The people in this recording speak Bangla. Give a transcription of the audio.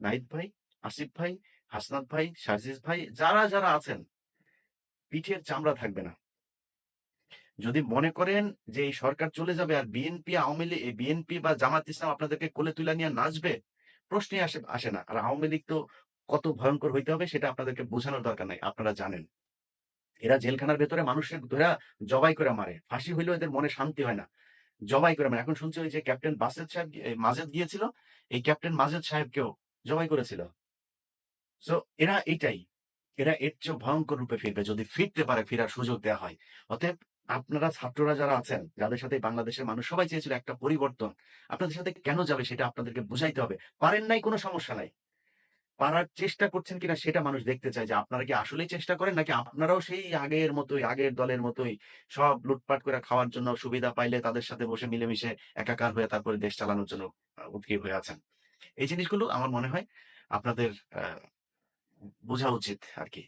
নাহিদ ভাই, আসিফ ভাই, হাসনাত ভাই, সার্জিস ভাই যারা আছেন পিঠের চামড়া থাকবে না। যদি মনে করেন যে এই সরকার চলে যাবে আর বিএনপি, আওয়ামী লীগ, বিএনপি বা জামাত ইসলাম আপনাদেরকে কোলে তুলে নিয়ে নাচবে, প্রশ্নই আসে না। আর আওয়ামী লীগ তো কত ভয়ংকর হইতে হবে সেটা আপনাদেরকে বোঝানোর দরকার নাই। আপনারা জানেন। এরা জেলখানার ভেতরে মানুষের ধইরা জবাই করে মারে। ফাঁসি হইলেও এদের মনে শান্তি হয় না। জবাই করে মারে। এখন শুনছি ওই যে ক্যাপ্টেন বাসেদ সাহেব মাজেদ গিয়েছিল, এই ক্যাপ্টেন মাজেদ সাহেবকেও জবাই করেছিল। সো এরা এইটাই। এরা এর চেয়েও ভয়ংকর রূপে ফিরবে যদি ফিরতে পারে, ফেরার সুযোগ দেয়া হয়। অতএব আপনারা ছাত্ররা যারা আছেন, যাদের সাথে বাংলাদেশের মানুষ সবাই চেয়েছিল একটা পরিবর্তন। আপনাদের সাথে কেন যাবে সেটা আপনাদেরকে বুঝাইতে হবে। পারেন নাই কোনো সমস্যা নাই। পারার চেষ্টা করছেন কিনা সেটা মানুষ দেখতে চায় যে আপনারা কি আসলেই চেষ্টা করেন নাকি আপনারাও সেই আগের মতোই, আগের দলের মতোই সব লুটপাট করে খাওয়ার জন্য সুবিধা পাইলে তাদের সাথে বসে মিলেমিশে একাকার হয়ে তারপরে দেশ চালানোর জন্য উদগ্রীব হয়ে আছেন। এই জিনিসগুলো আমার মনে হয় আপনাদের আ বোঝা উচিত আরকি।